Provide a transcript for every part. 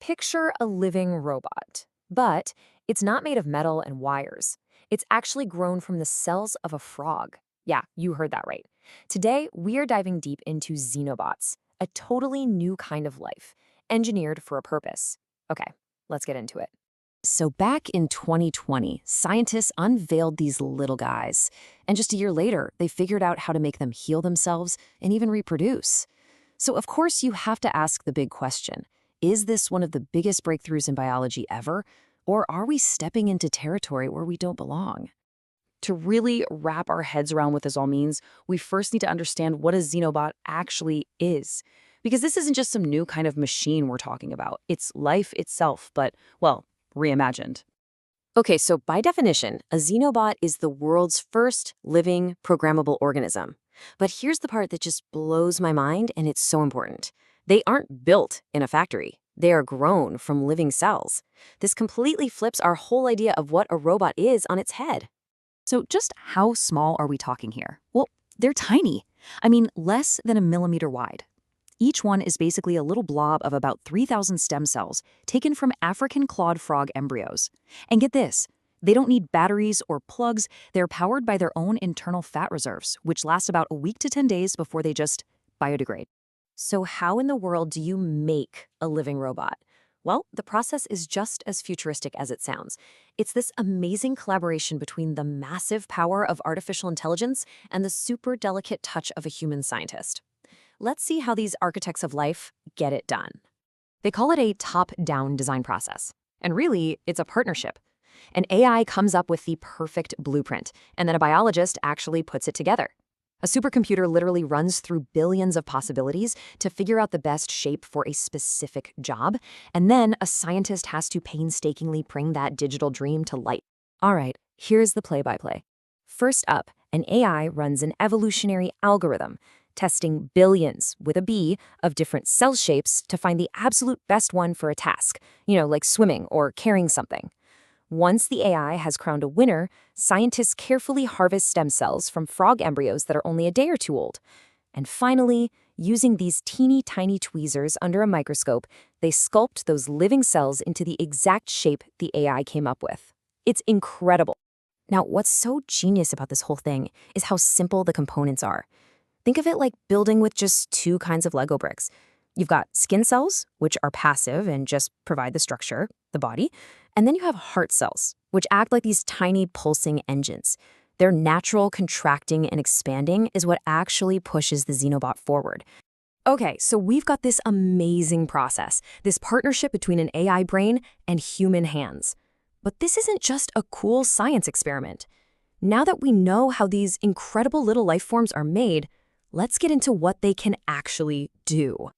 Picture a living robot, but it's not made of metal and wires. It's actually grown from the cells of a frog. Yeah, you heard that right. Today, we are diving deep into xenobots, a totally new kind of life, engineered for a purpose. Okay, let's get into it. So back in 2020, scientists unveiled these little guys. And just a year later, they figured out how to make them heal themselves and even reproduce. So of course, you have to ask the big question. Is this one of the biggest breakthroughs in biology ever? Or are we stepping into territory where we don't belong? To really wrap our heads around what this all means, we first need to understand what a xenobot actually is. Because this isn't just some new kind of machine we're talking about. It's life itself, but, well, reimagined. Okay, so by definition, a xenobot is the world's first living programmable organism. But here's the part that just blows my mind, and it's so important. They aren't built in a factory. They are grown from living cells. This completely flips our whole idea of what a robot is on its head. So just how small are we talking here? Well, they're tiny. I mean, less than a millimeter wide. Each one is basically a little blob of about 3,000 stem cells taken from African clawed frog embryos. And get this, they don't need batteries or plugs. They're powered by their own internal fat reserves, which last about a week to 10 days before they just biodegrade. So how in the world do you make a living robot? Well, the process is just as futuristic as it sounds. It's this amazing collaboration between the massive power of artificial intelligence and the super delicate touch of a human scientist. Let's see how these architects of life get it done. They call it a top-down design process. And really, it's a partnership. An AI comes up with the perfect blueprint, and then a biologist actually puts it together. A supercomputer literally runs through billions of possibilities to figure out the best shape for a specific job, and then a scientist has to painstakingly bring that digital dream to life. All right, here's the play-by-play. First up, an AI runs an evolutionary algorithm, testing billions, with a B, of different cell shapes to find the absolute best one for a task, like swimming or carrying something. Once the AI has crowned a winner, scientists carefully harvest stem cells from frog embryos that are only a day or two old. And finally, using these teeny tiny tweezers under a microscope, they sculpt those living cells into the exact shape the AI came up with. It's incredible. Now, what's so genius about this whole thing is how simple the components are. Think of it like building with just two kinds of Lego bricks. You've got skin cells, which are passive and just provide the structure, the body. And then you have heart cells, which act like these tiny pulsing engines. Their natural contracting and expanding is what actually pushes the xenobot forward. Okay, so we've got this amazing process, this partnership between an AI brain and human hands. But this isn't just a cool science experiment. Now that we know how these incredible little life forms are made, let's get into what they can actually do.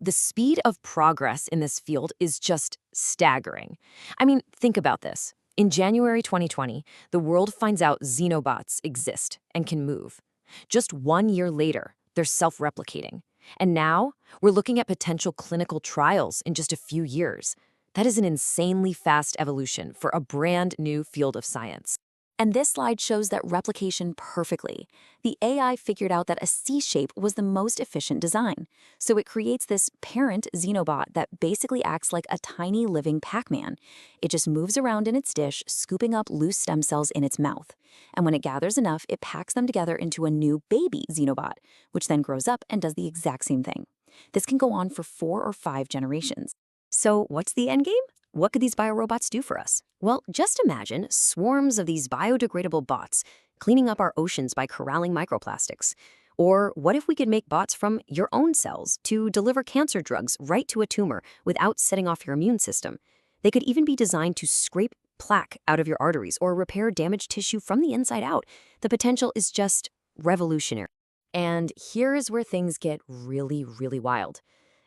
The speed of progress in this field is just staggering. I mean, think about this. In January 2020, the world finds out xenobots exist and can move. Just 1 year later, they're self-replicating. And now, we're looking at potential clinical trials in just a few years. That is an insanely fast evolution for a brand new field of science. And this slide shows that replication perfectly. The AI figured out that a C-shape was the most efficient design. So it creates this parent xenobot that basically acts like a tiny living Pac-Man. It just moves around in its dish, scooping up loose stem cells in its mouth. And when it gathers enough, it packs them together into a new baby xenobot, which then grows up and does the exact same thing. This can go on for 4 or 5 generations. So what's the end game? What could these biorobots do for us? Well, just imagine swarms of these biodegradable bots cleaning up our oceans by corralling microplastics. Or what if we could make bots from your own cells to deliver cancer drugs right to a tumor without setting off your immune system? They could even be designed to scrape plaque out of your arteries or repair damaged tissue from the inside out. The potential is just revolutionary. And here is where things get really, really wild.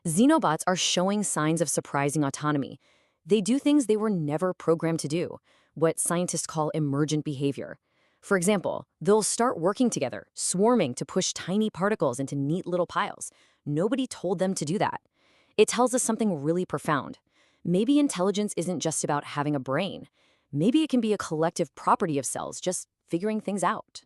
Xenobots are showing signs of surprising autonomy. They do things they were never programmed to do, what scientists call emergent behavior. For example, they'll start working together, swarming to push tiny particles into neat little piles. Nobody told them to do that. It tells us something really profound. Maybe intelligence isn't just about having a brain. Maybe it can be a collective property of cells, just figuring things out.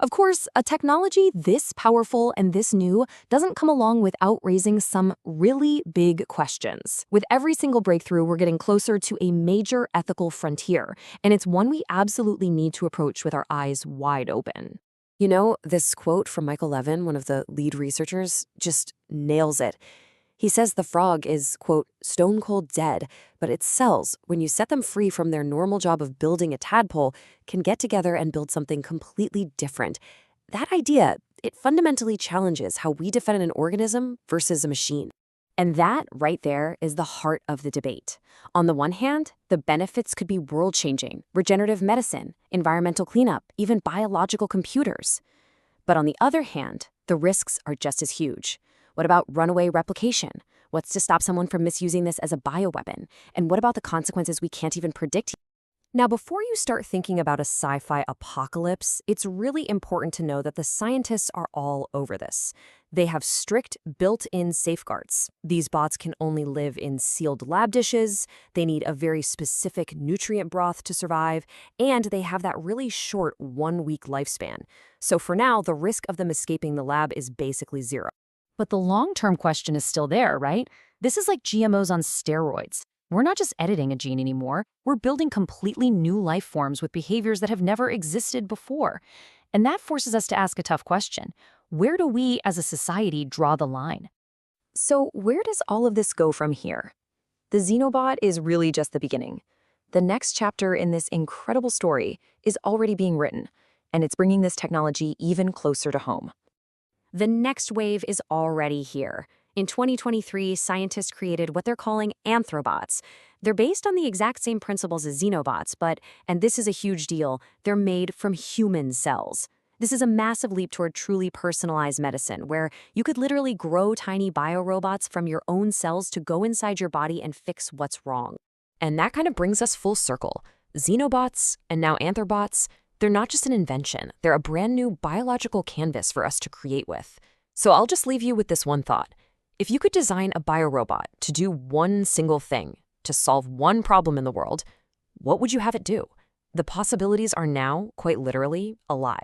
Of course, a technology this powerful and this new doesn't come along without raising some really big questions. With every single breakthrough, we're getting closer to a major ethical frontier, and it's one we absolutely need to approach with our eyes wide open. You know, this quote from Michael Levin, one of the lead researchers, just nails it. He says the frog is, quote, stone cold dead, but its cells, when you set them free from their normal job of building a tadpole, can get together and build something completely different. That idea, it fundamentally challenges how we define an organism versus a machine. And that right there is the heart of the debate. On the one hand, the benefits could be world-changing, regenerative medicine, environmental cleanup, even biological computers. But on the other hand, the risks are just as huge. What about runaway replication? What's to stop someone from misusing this as a bioweapon? And what about the consequences we can't even predict? Now, before you start thinking about a sci-fi apocalypse, it's really important to know that the scientists are all over this. They have strict built-in safeguards. These bots can only live in sealed lab dishes, they need a very specific nutrient broth to survive, and they have that really short 1-week lifespan. So for now, the risk of them escaping the lab is basically zero. But the long-term question is still there, right? This is like GMOs on steroids. We're not just editing a gene anymore, we're building completely new life forms with behaviors that have never existed before. And that forces us to ask a tough question. Where do we, as a society, draw the line? So where does all of this go from here? The Xenobot is really just the beginning. The next chapter in this incredible story is already being written, and it's bringing this technology even closer to home. The next wave is already here. In 2023, scientists created what they're calling anthrobots. They're based on the exact same principles as xenobots, but, and this is a huge deal, they're made from human cells. This is a massive leap toward truly personalized medicine, where you could literally grow tiny biorobots from your own cells to go inside your body and fix what's wrong. And that kind of brings us full circle. Xenobots, and now anthrobots, they're not just an invention, they're a brand new biological canvas for us to create with. So I'll just leave you with this one thought. If you could design a biorobot to do one single thing, to solve one problem in the world, what would you have it do? The possibilities are now, quite literally, alive.